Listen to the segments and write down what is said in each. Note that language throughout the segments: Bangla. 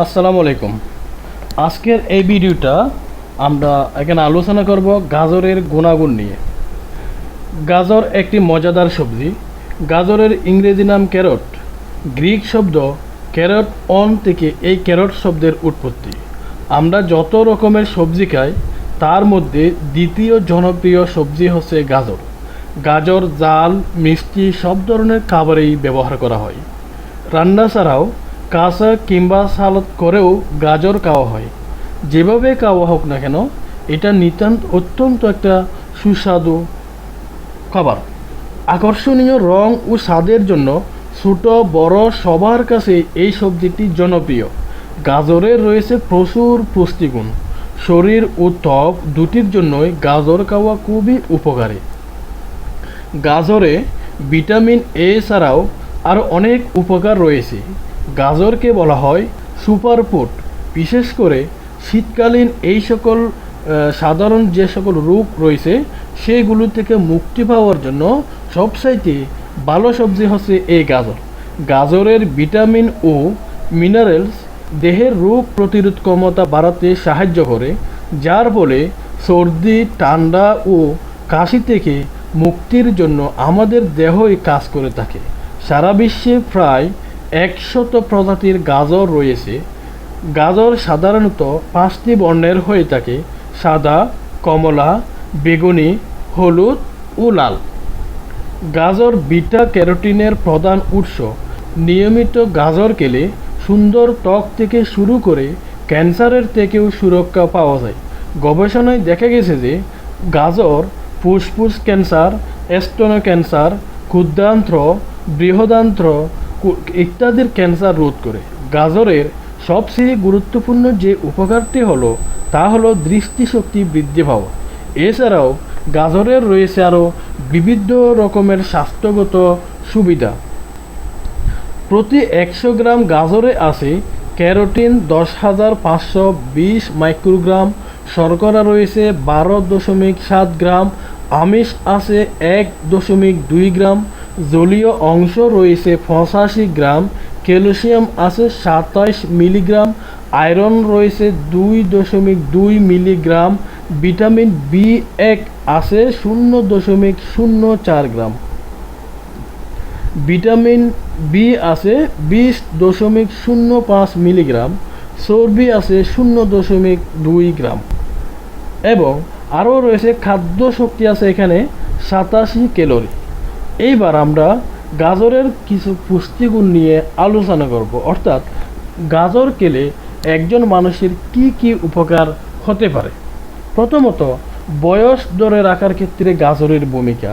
আসসালামু আলাইকুম। আজকের এই ভিডিওটা আমরা এখানে আলোচনা করব গাজরের গুণাগুণ নিয়ে। গাজর একটি মজাদার সবজি। গাজরের ইংরেজি নাম ক্যারট। গ্রিক শব্দ ক্যারট অন থেকে এই ক্যারট শব্দের উৎপত্তি। আমরা যত রকমের সবজি খাই তার মধ্যে দ্বিতীয় জনপ্রিয় সবজি হচ্ছে গাজর। গাজর জাল, মিষ্টি সব ধরনের খাবারেই ব্যবহার করা হয়। রান্না ছাড়াও কাঁচা কিংবা সালাদ করেও গাজর খাওয়া হয়। যেভাবে খাওয়া হোক না কেন, এটা অত্যন্ত একটা সুস্বাদু খাবার। আকর্ষণীয় রং ও স্বাদের জন্য ছোট বড় সবার কাছে এই সবজিটি জনপ্রিয়। গাজরের রয়েছে প্রচুর পুষ্টিগুণ। শরীর ও ত্বক দুটির জন্যই গাজর খাওয়া খুবই উপকারী। গাজরে ভিটামিন এ ছাড়াও আরও অনেক উপকার রয়েছে। গাজরকে বলা হয় সুপারফুড। বিশেষ করে শীতকালীন এই সকল সাধারণ যে সকল রোগ রয়েছে সেগুলো থেকে মুক্তি পাওয়ার জন্য সবচাইতে ভালো সবজি হচ্ছে এই গাজর। গাজরের ভিটামিন ও মিনারেলস দেহের রোগ প্রতিরোধ ক্ষমতা বাড়াতে সাহায্য করে, যার ফলে সর্দি, ঠান্ডা ও কাশি থেকে মুক্তির জন্য আমাদের দেহই কাজ করে থাকে। সারা বিশ্বে প্রায় 100 প্রজাতির গাজর রয়েছে। গাজর সাধারণত 5টি বর্ণের হয়ে থাকে: সাদা, কমলা, বেগুনি, হলুদ ও লাল। গাজর বিটা ক্যারোটিনের প্রধান উৎস। নিয়মিত গাজর খেলে সুন্দর ত্বক থেকে শুরু করে ক্যান্সারের থেকেও সুরক্ষা পাওয়া যায়। গবেষণায় দেখা গেছে যে গাজর ফুসফুস ক্যান্সার, স্তন ক্যান্সার, ক্ষুদ্রান্ত্র, বৃহদান্ত্র ইত্যাদির ক্যান্সার রোধ করে। গাজরের সবচেয়ে গুরুত্বপূর্ণ যে উপকারটি হলো তা হলো দৃষ্টিশক্তি বৃদ্ধি পাওয়া। এছাড়াও গাজরের রয়েছে আরও বিবিধ রকমের স্বাস্থ্যগত সুবিধা। প্রতি 100 গ্রাম গাজরে আছে ক্যারোটিন 10,520 মাইক্রোগ্রাম, শর্করা রয়েছে 12.7 গ্রাম, আমিষ আছে 1.2 গ্রাম, জলীয় অংশ রয়েছে 85 গ্রাম, ক্যালসিয়াম আছে 27 মিলিগ্রাম, আয়রন রয়েছে 2.2 মিলিগ্রাম, ভিটামিন B1 আছে 0.04 গ্রাম, ভিটামিন বি আছে 20.05 মিলিগ্রাম, চর্বি আছে 0.2 গ্রাম এবং আরও রয়েছে খাদ্য শক্তি আছে এখানে 87 ক্যালোরি। এইবার আমরা গাজরের কিছু পুষ্টিগুণ নিয়ে আলোচনা করব, অর্থাৎ গাজর খেলে একজন মানুষের কি কি উপকার হতে পারে। প্রথমত, বয়স ধরে রাখার ক্ষেত্রে গাজরের ভূমিকা।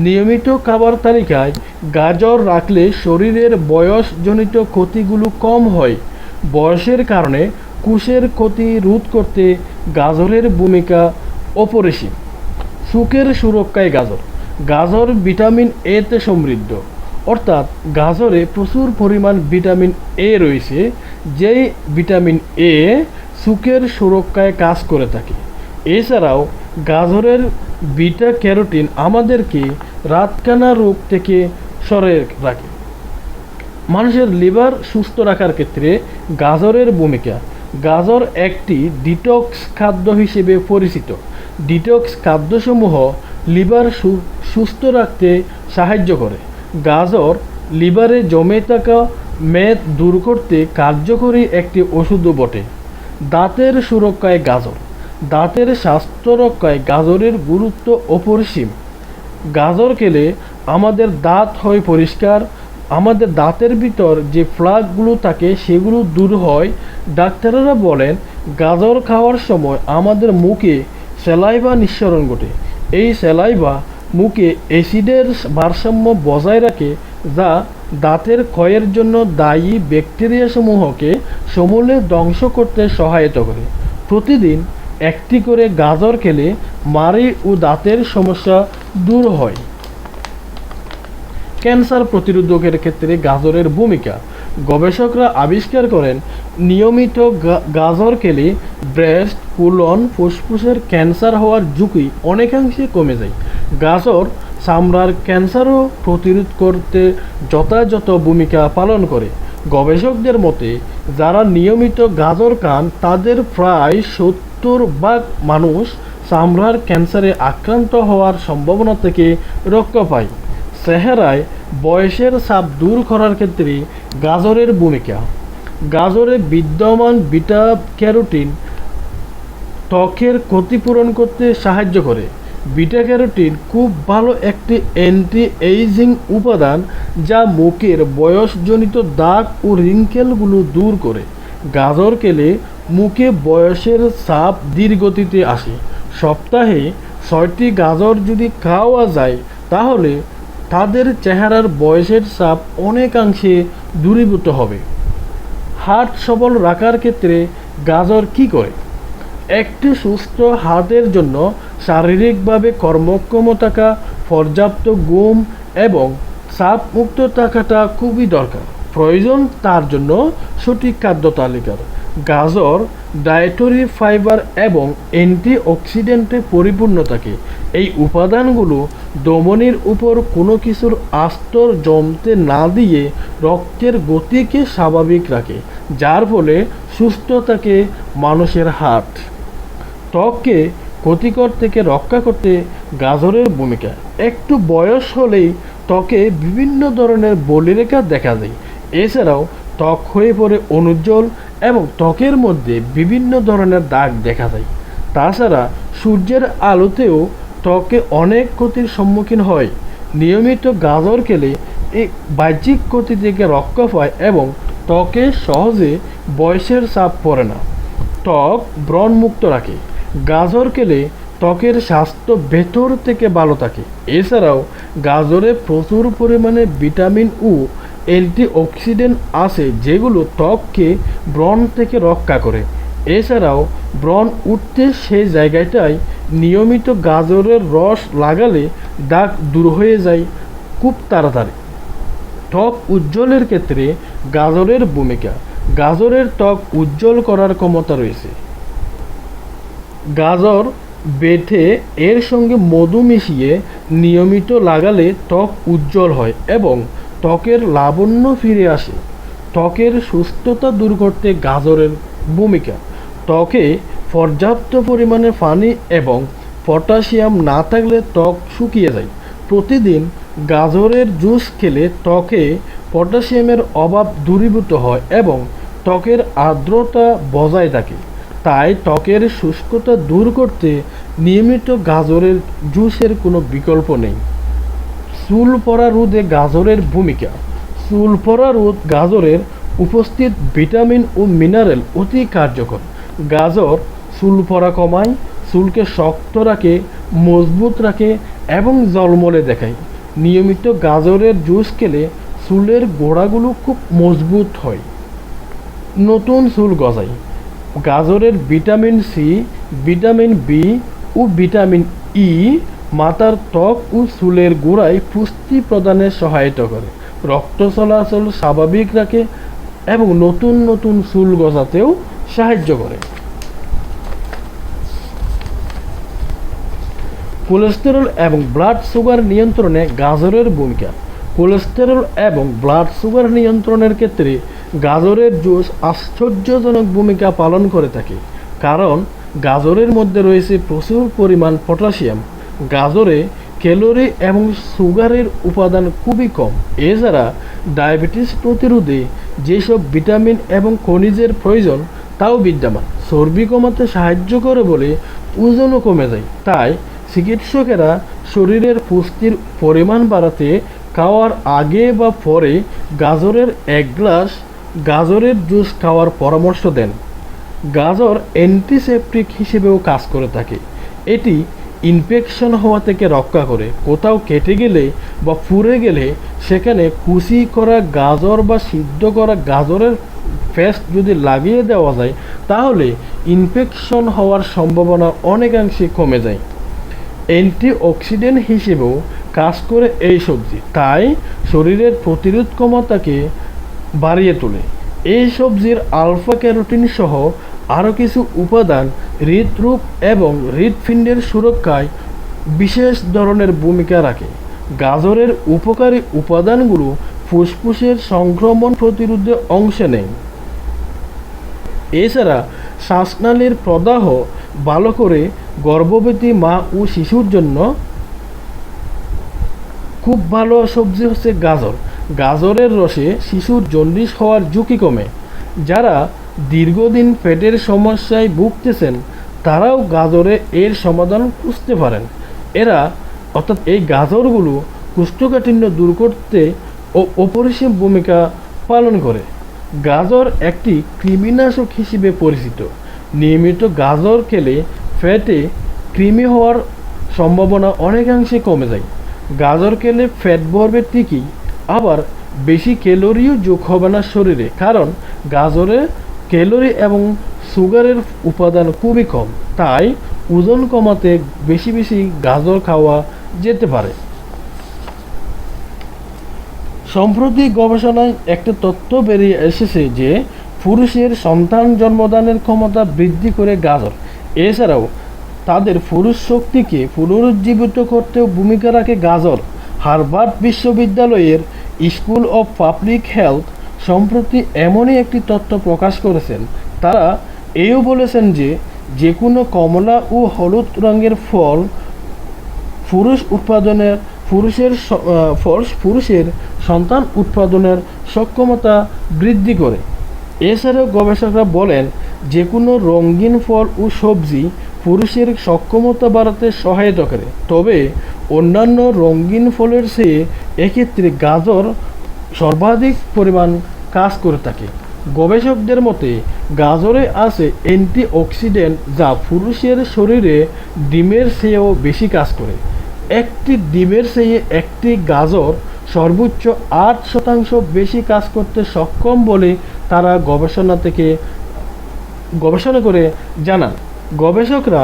নিয়মিত খাবার তালিকায় গাজর রাখলে শরীরের বয়সজনিত ক্ষতিগুলো কম হয়। বয়সের কারণে কোষের ক্ষতি রোধ করতে গাজরের ভূমিকা অপরিসীম। চোখের সুরক্ষায় গাজর। গাজর ভিটামিন এতে সমৃদ্ধ, অর্থাৎ গাজরে প্রচুর পরিমাণ ভিটামিন এ রয়েছে, যেই ভিটামিন এ চোখের সুরক্ষায় কাজ করে থাকে। এছাড়াও গাজরের বিটা ক্যারোটিন আমাদেরকে রাতকানা রোগ থেকে সরে রাখে। মানুষের লিভার সুস্থ রাখার ক্ষেত্রে গাজরের ভূমিকা। গাজর একটি ডিটক্স খাদ্য হিসেবে পরিচিত। ডিটক্স খাদ্যসমূহ লিভার সুস্থ রাখতে সাহায্য করে। গাজর লিভারে জমে থাকা মেদ দূর করতে কার্যকরী একটি ওষুধও বটে। দাঁতের সুরক্ষায় গাজর। দাঁতের স্বাস্থ্য রক্ষায় গাজরের গুরুত্ব অপরিসীম। গাজর খেলে আমাদের দাঁত হয় পরিষ্কার, আমাদের দাঁতের ভিতর যে প্লাকগুলো থাকে সেগুলো দূর হয়। ডাক্তাররা বলেন গাজর খাওয়ার সময় আমাদের মুখে স্যালাইভা নিঃসরণ ঘটে। এই স্যালাইভা মুখে অ্যাসিডের ভারসাম্য বজায় রাখে, যা দাঁতের ক্ষয়ের জন্য দায়ী ব্যাকটেরিয়াসমূহকে সমূলে ধ্বংস করতে সহায়তা করে। প্রতিদিন একটি করে গাজর খেলে মাড়ি ও দাঁতের সমস্যা দূর হয়। ক্যান্সার প্রতিরোধকের ক্ষেত্রে গাজরের ভূমিকা। গবেষকরা আবিষ্কার করেন নিয়মিত গাজর খেলে ব্রেস্ট, কোলন, ফুসফুসের ক্যান্সার হওয়ার ঝুঁকি অনেকাংশে কমে যায়। গাজর চামড়ার ক্যান্সারও প্রতিরোধ করতে যথাযথ ভূমিকা পালন করে। গবেষকদের মতে যারা নিয়মিত গাজর খান তাদের প্রায় 70% মানুষ চামড়ার ক্যান্সারে আক্রান্ত হওয়ার সম্ভাবনা থেকে রক্ষা পায়। চেহারায় বয়সের ছাপ দূর করার ক্ষেত্রে গাজরের ভূমিকা। গাজরে বিদ্যমান বিটা ক্যারোটিন ত্বকের ক্ষতিপূরণ করতে সাহায্য করে। বিটা ক্যারোটিন খুব ভালো একটি অ্যান্টি এইজিং উপাদান যা মুখের বয়সজনিত দাগ ও রিঙ্কেলগুলো দূর করে। গাজর খেলে মুখে বয়সের ছাপ ধীরগতিতে আসে। সপ্তাহে 6টি গাজর যদি খাওয়া যায় তাহলে তাদের চেহারার বয়সের ছাপ অনেকাংশে দূরীভূত হবে। হার্ট সবল রাখার ক্ষেত্রে গাজর কী করে? একটি সুস্থ হার্টের জন্য শারীরিকভাবে কর্মক্ষম থাকা, পর্যাপ্ত ঘুম এবং চাপমুক্ত থাকাটা খুবই দরকার। প্রয়োজন তার জন্য সঠিক খাদ্য তালিকার। গাজর ডায়েটরি ফাইবার এবং অ্যান্টিঅক্সিডেন্টে পরিপূর্ণ থাকে। এই উপাদানগুলো ধমনীর উপর কোনো কিছুর আস্তর জমতে না দিয়ে রক্তের গতিকে স্বাভাবিক রাখে, যার ফলে সুস্থ থাকে মানুষের হার্ট। ত্বককে ক্ষতিকর থেকে রক্ষা করতে গাজরের ভূমিকা। একটু বয়স হলেই ত্বকে বিভিন্ন ধরনের বলিরেখা দেখা যায়। এছাড়াও ত্বক হয়ে পড়ে অনুজ্জ্বল এবং ত্বকের মধ্যে বিভিন্ন ধরনের দাগ দেখা যায়। তাছাড়া সূর্যের আলোতেও ত্বকে অনেক ক্ষতির সম্মুখীন হয়। নিয়মিত গাজর খেলে এই বাহ্যিক ক্ষতি থেকে রক্ষা পায় এবং ত্বকে সহজে বয়সের ছাপ পড়ে না। ত্বক ব্রণমুক্ত রাখে। গাজর খেলে ত্বকের স্বাস্থ্য ভেতর থেকে ভালো থাকে। এছাড়াও গাজরে প্রচুর পরিমাণে ভিটামিন ও অ্যান্টিঅক্সিডেন্ট আছে যেগুলো ত্বককে ব্রণ থেকে রক্ষা করে। এছাড়াও ব্রণ উঠতে সেই জায়গাটায় নিয়মিত গাজরের রস লাগালে দাগ দূর হয়ে যায় খুব তাড়াতাড়ি। ত্বক উজ্জ্বলের ক্ষেত্রে গাজরের ভূমিকা। গাজরের ত্বক উজ্জ্বল করার ক্ষমতা রয়েছে। গাজর বেটে এর সঙ্গে মধু মিশিয়ে নিয়মিত লাগালে ত্বক উজ্জ্বল হয় এবং ত্বকের লাবণ্য ফিরে আসে। ত্বকের সুস্থতা দূর করতে গাজরের ভূমিকা। ত্বকে পর্যাপ্ত পরিমাণে পানি এবং পটাশিয়াম না থাকলে ত্বক শুকিয়ে যায়। প্রতিদিন গাজরের জুস খেলে ত্বকে পটাশিয়ামের অভাব দূরীভূত হয় এবং ত্বকের আর্দ্রতা বজায় থাকে। তাই ত্বকের শুষ্কতা দূর করতে নিয়মিত গাজরের জুসের কোনো বিকল্প নেই। চুল পড়া রোধে গাজরের ভূমিকা। চুল পড়া রোধ গাজরের উপস্থিত ভিটামিন ও মিনারেল অতি কার্যকর। গাজর চুল পড়া কমায়, চুলকে শক্ত রাখে, মজবুত রাখে এবং ঝলমলে দেখায়। নিয়মিত গাজরের জুস খেলে চুলের গোড়াগুলো খুব মজবুত হয়। নতুন চুল গজায়। গাজরের ভিটামিন সি, ভিটামিন বি ও ভিটামিন ই মাথার ত্বক ও চুলের গোড়ায় পুষ্টি প্রদানে সহায়তা করে, রক্ত চলাচল স্বাভাবিক রাখে এবং নতুন নতুন চুল গজাতেও সাহায্য করে। কোলেস্টেরল এবং ব্লাড সুগার নিয়ন্ত্রণে গাজরের ভূমিকা। কোলেস্টেরল এবং ব্লাড সুগার নিয়ন্ত্রণের ক্ষেত্রে গাজরের জুস আশ্চর্যজনক ভূমিকা পালন করে থাকে, কারণ গাজরের মধ্যে রয়েছে প্রচুর পরিমাণ পটাশিয়াম। গাজরে ক্যালোরি এবং সুগারের উপাদান খুবই কম। এছাড়া ডায়াবেটিস প্রতিরোধে যেসব ভিটামিন এবং খনিজের প্রয়োজন তাও বিদ্যমান। চর্বি কমাতে সাহায্য করে বলে ওজনও কমে যায়। তাই চিকিৎসকেরা শরীরের পুষ্টির পরিমাণ বাড়াতে খাওয়ার আগে বা পরে গাজরের 1 গ্লাস গাজরের জুস খাওয়ার পরামর্শ দেন। গাজর অ্যান্টিসেপটিক হিসেবেও কাজ করে থাকে। এটি ইনফেকশন হওয়া থেকে রক্ষা করে। কোথাও কেটে গেলে বা পুড়ে গেলে সেখানে কুচি করা গাজর বা সিদ্ধ করা গাজরের পেস্ট যদি লাগিয়ে দেওয়া যায় তাহলে ইনফেকশন হওয়ার সম্ভাবনা অনেকাংশে কমে যায়। অ্যান্টিঅক্সিডেন্ট হিসেবেও কাজ করে এই সবজি, তাই শরীরের প্রতিরোধ ক্ষমতাকে বাড়িয়ে তোলে। এই সবজির আলফা ক্যারোটিন সহ আরও কিছু উপাদান হৃদরোগ এবং হৃৎপিণ্ডের সুরক্ষায় বিশেষ ধরনের ভূমিকা রাখে। গাজরের উপকারী উপাদানগুলো ফুসফুসের সংক্রমণ প্রতিরোধে অংশ নেয়। এছাড়া শ্বাসনালীর প্রদাহ ভালো করে গর্ভবতী মা ও শিশুর জন্য খুব ভালো সবজি হচ্ছে গাজর। গাজরের রসে শিশুর জন্ডিস হওয়ার ঝুঁকি কমে। যারা দীর্ঘদিন পেটের সমস্যায় ভুগতেছেন তারাও গাজরে এর সমাধান খুঁজতে পারেন। অর্থাৎ এই গাজরগুলো কোষ্ঠকাঠিন্য দূর করতে অপরিসীম ভূমিকা পালন করে। গাজর একটি কৃমিনাশক হিসেবে পরিচিত। নিয়মিত গাজর খেলে ফ্যাটে কৃমি হওয়ার সম্ভাবনা অনেকাংশে কমে যায়। গাজর খেলে ফ্যাট বাড়বে ঠিকই, আবার বেশি ক্যালোরিও যোগ হবে না শরীরে, কারণ গাজরে ক্যালোরি এবং সুগারের উপাদান খুবই কম। তাই ওজন কমাতে বেশি বেশি গাজর খাওয়া যেতে পারে। সম্প্রতি গবেষণায় একটা তথ্য বেরিয়ে এসেছে যে পুরুষের সন্তান জন্মদানের ক্ষমতা বৃদ্ধি করে গাজর। এছাড়াও তাদের পুরুষ শক্তিকে পুনরুজ্জীবিত করতেও ভূমিকা রাখে গাজর। হার্ভার্ড বিশ্ববিদ্যালয়ের স্কুল অফ পাবলিক হেলথ সম্প্রতি এমনই একটি তথ্য প্রকাশ করেছেন। তারা এও বলেছেন যে যে কোনো কমলা ও হলুদ রঙের ফল পুরুষের সন্তান উৎপাদনের সক্ষমতা বৃদ্ধি করে। এছাড়াও গবেষকরা বলেন যে কোনো রঙিন ফল ও সবজি পুরুষের সক্ষমতা বাড়াতে সহায়তা করে। তবে অন্যান্য রঙিন ফলের চেয়ে এক্ষেত্রে গাজর সর্বাধিক পরিমাণ কাজ করে থাকে। গবেষকদের মতে গাজরে আছে অ্যান্টিঅক্সিডেন্ট যা পুরুষের শরীরে ডিমের চেয়েও বেশি কাজ করে। একটি ডিমের চেয়ে একটি গাজর সর্বোচ্চ 8% বেশি কাজ করতে সক্ষম বলে তারা গবেষণা করে জানান। গবেষকরা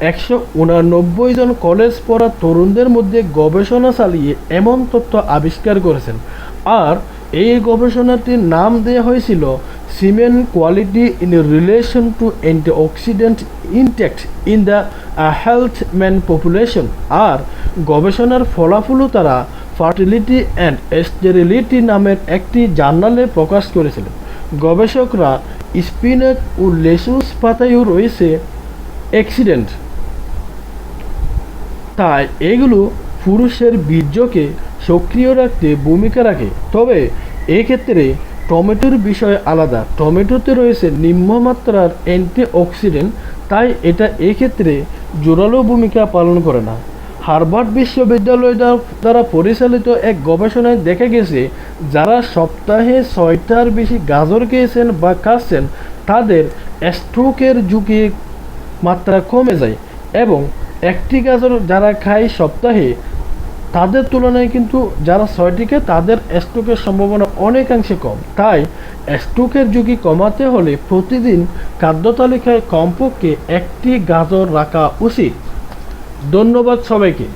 189 জন কলেজ পড়া তরুণদের মধ্যে গবেষণা চালিয়ে এমন তথ্য আবিষ্কার করেছেন। আর এই গবেষণাটির নাম দেওয়া হয়েছিল semen quality in relation to antioxidant intake in the health man population. আর গবেষণার ফলাফলও তারা ফার্টিলিটি অ্যান্ড স্টেরিলিটি নামের একটি জার্নালে প্রকাশ করেছিলেন। গবেষকরা স্পিনাচ ও লেসুস পাতায়ও রয়েছে অ্যাক্সিডেন্ট, তাই এগুলো পুরুষের বীর্যকে সক্রিয় রাখতে ভূমিকা রাখে। তবে এক্ষেত্রে টমেটোর বিষয় আলাদা। টমেটোতে রয়েছে নিম্নমাত্রার অ্যান্টিঅক্সিডেন্ট, তাই এটা এক্ষেত্রে জোরালো ভূমিকা পালন করে না। হার্ভার্ড বিশ্ববিদ্যালয় দ্বারা পরিচালিত এক গবেষণায় দেখা গেছে যারা সপ্তাহে 6টার বেশি গাজর খেয়েছেন বা খাচ্ছেন তাদের স্ট্রোকের ঝুঁকি মাত্রা কমে যায়, এবং একটি গাজর যারা খায় সপ্তাহে তাদের তুলনায় কিন্তু যারা 6টি খায় তাদের স্ট্রোকের সম্ভাবনা অনেকাংশে কম। তাই স্ট্রোকের ঝুঁকি কমাতে হলে প্রতিদিন খাদ্য তালিকায় কমপক্ষে একটি গাজর রাখা উচিত। ধন্যবাদ সবাইকে।